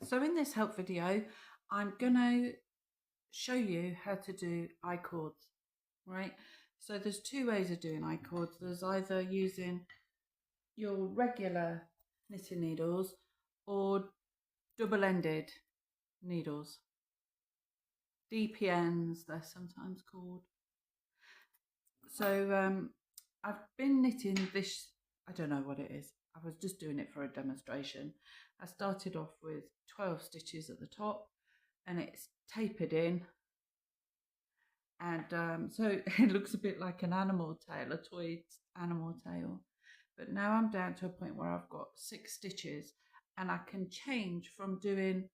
So in this help video, I'm going to show you how to do I-cords, right? So there's two ways of doing I-cords. There's either using your regular knitting needles or double-ended needles. DPNs, they're sometimes called. So I've been knitting this, I don't know what it is. I was just doing it for a demonstration. I started off with 12 stitches at the top and it's tapered in. And so it looks a bit like an animal tail, a toy animal tail. But now I'm down to a point where I've got 6 stitches and I can change from doing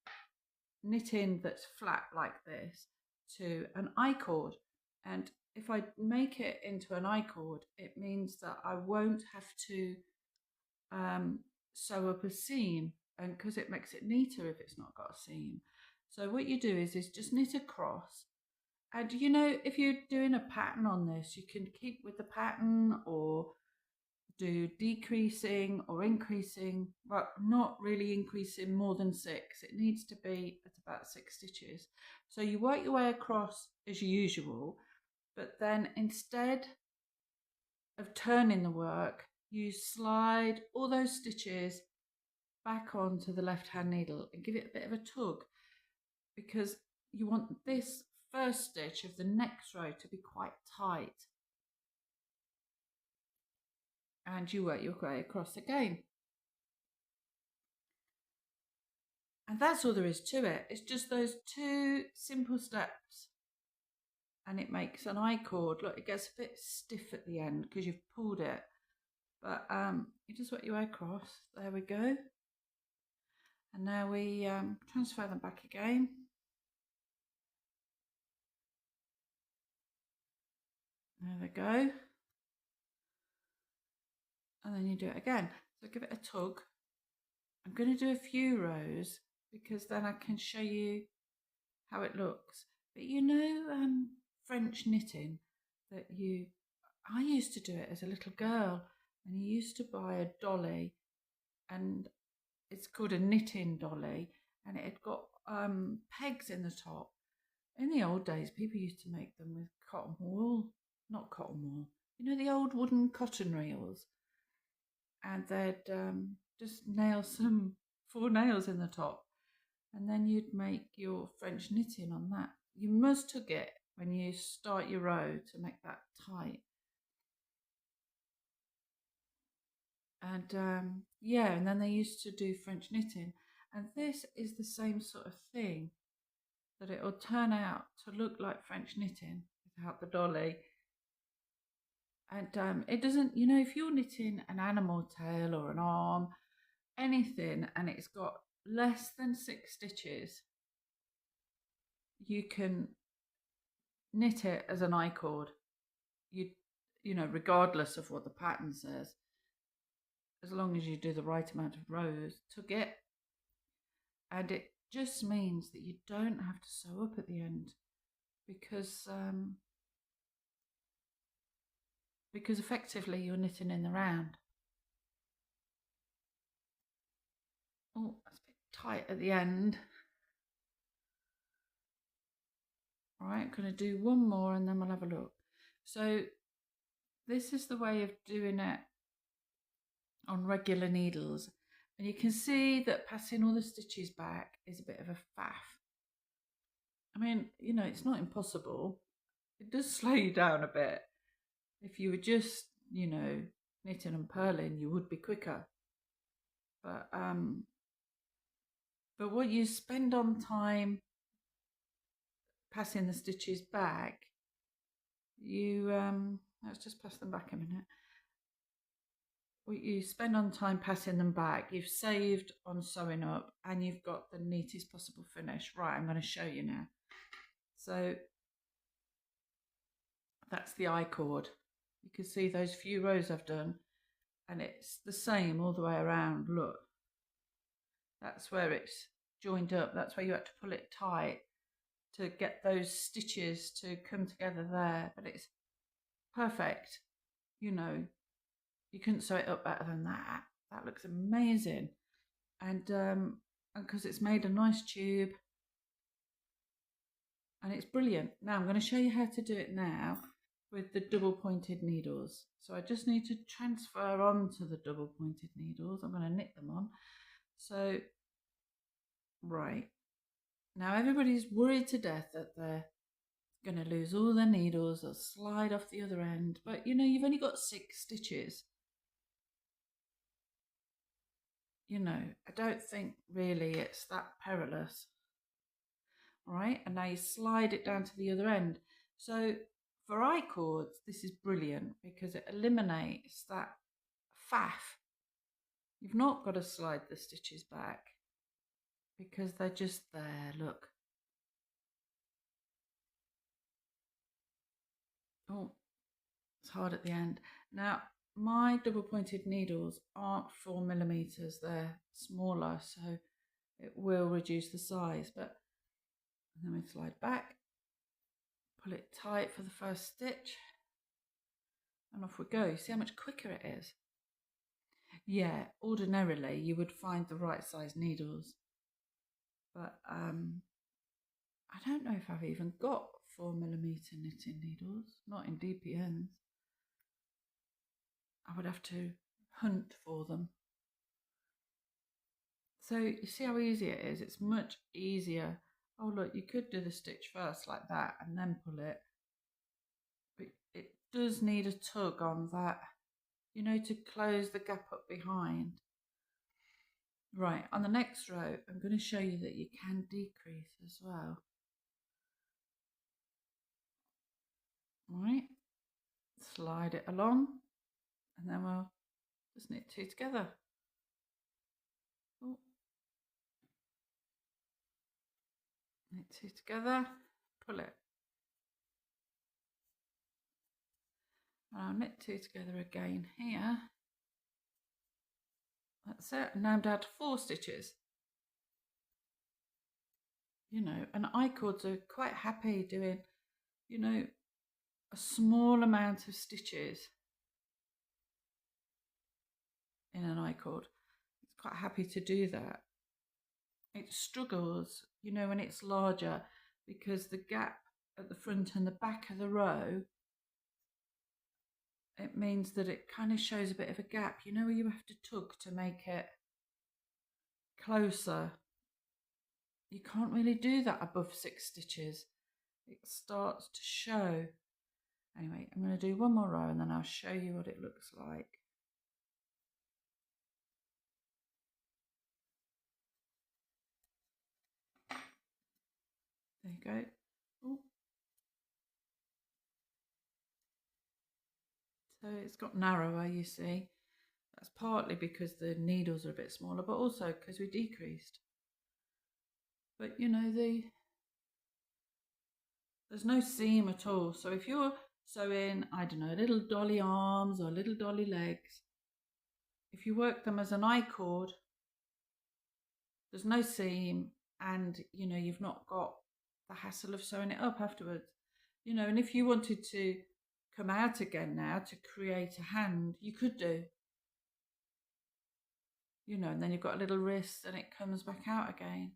knitting that's flat like this to an I-cord. And if I make it into an I-cord, it means that I won't have to sew up a seam, and because it makes it neater if it's not got a seam. So what you do is just knit across. And you know, if you're doing a pattern on this, you can keep with the pattern or do decreasing or increasing, but not really increasing more than 6. It needs to be at about 6 stitches. So you work your way across as usual, but then instead of turning the work, you slide all those stitches back onto the left-hand needle and give it a bit of a tug, because you want this first stitch of the next row to be quite tight. And you work your way across again. And that's all there is to it. It's just those 2 simple steps. And it makes an I-cord. Look, it gets a bit stiff at the end because you've pulled it. But you just work your way across. There we go. And now we transfer them back again. There they go. And then you do it again. So give it a tug. I'm going to do a few rows because then I can show you how it looks. But you know, French knitting that I used to do it as a little girl, and you used to buy a dolly, and it's called a knitting dolly, and it had got pegs in the top. In the old days, people used to make them with cotton wool, not cotton wool, you know, the old wooden cotton reels, and they'd just nail 4 nails in the top, and then you'd make your French knitting on that. You must tug it when you start your row to make that tight. And yeah, and then they used to do French knitting, and this is the same sort of thing, that it will turn out to look like French knitting without the dolly. And it doesn't, you know, if you're knitting an animal tail or an arm, anything, and it's got less than 6 stitches, you can knit it as an I-cord. You know, regardless of what the pattern says, as long as you do the right amount of rows, tug it. And it just means that you don't have to sew up at the end, because effectively you're knitting in the round. Oh, that's a bit tight at the end. All right, I'm going to do one more and then we'll have a look. So this is the way of doing it on regular needles. And you can see that passing all the stitches back is a bit of a faff. I mean, you know, it's not impossible. It does slow you down a bit. If you were just, you know, knitting and purling, you would be quicker. But what you spend on time passing the stitches back, let's just pass them back a minute. What you spend on time passing them back, you've saved on sewing up, and you've got the neatest possible finish. Right, I'm going to show you now. So that's the I-cord. You can see those few rows I've done, and it's the same all the way around. Look, that's where it's joined up. That's where you had to pull it tight to get those stitches to come together there. But it's perfect. You know, you couldn't sew it up better than that. That looks amazing. And and because it's made a nice tube and it's brilliant. Now I'm going to show you how to do it now with the double pointed needles. So I just need to transfer onto the double pointed needles. I'm going to knit them on. So, right. Now everybody's worried to death that they're going to lose all their needles or slide off the other end. But you know, you've only got 6 stitches. You know, I don't think really it's that perilous. All right, and now you slide it down to the other end. So for I-cords, this is brilliant because it eliminates that faff. You've not got to slide the stitches back because they're just there, look. Oh, it's hard at the end. Now, my double pointed needles aren't 4mm, they're smaller, so it will reduce the size. But then we slide back, pull it tight for the first stitch, and off we go. See how much quicker it is? Yeah, ordinarily you would find the right size needles, but I don't know if I've even got 4mm knitting needles, not in DPNs. I would have to hunt for them. So you see how easy it is? It's much easier. Oh look, you could do the stitch first like that and then pull it. But it does need a tug on that, you know, to close the gap up behind. Right, on the next row, I'm going to show you that you can decrease as well. Right, slide it along, and then we'll just knit 2 together. Oh. Knit 2 together, pull it. And I'll knit 2 together again here. That's it, and now I'm down to 4 stitches. You know, and I-cords are quite happy doing, you know, a small amount of stitches in an I-cord. It's quite happy to do that. It struggles, you know, when it's larger because the gap at the front and the back of the row, it means that it kind of shows a bit of a gap, you know, where you have to tug to make it closer. You can't really do that above 6 stitches. It starts to show. Anyway, I'm going to do one more row and then I'll show you what it looks like. There you go. Ooh. So it's got narrower, you see. That's partly because the needles are a bit smaller, but also because we decreased. But you know, there's no seam at all. So if you're sewing, I don't know, little dolly arms or little dolly legs, if you work them as an I-cord, there's no seam, and you know, you've not got the hassle of sewing it up afterwards. You know, and if you wanted to come out again now to create a hand, you could do. You know, and then you've got a little wrist and it comes back out again.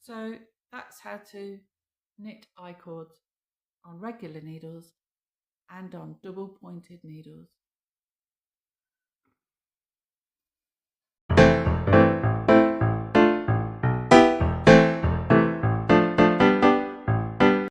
So that's how to knit I-cords on regular needles and on double pointed needles.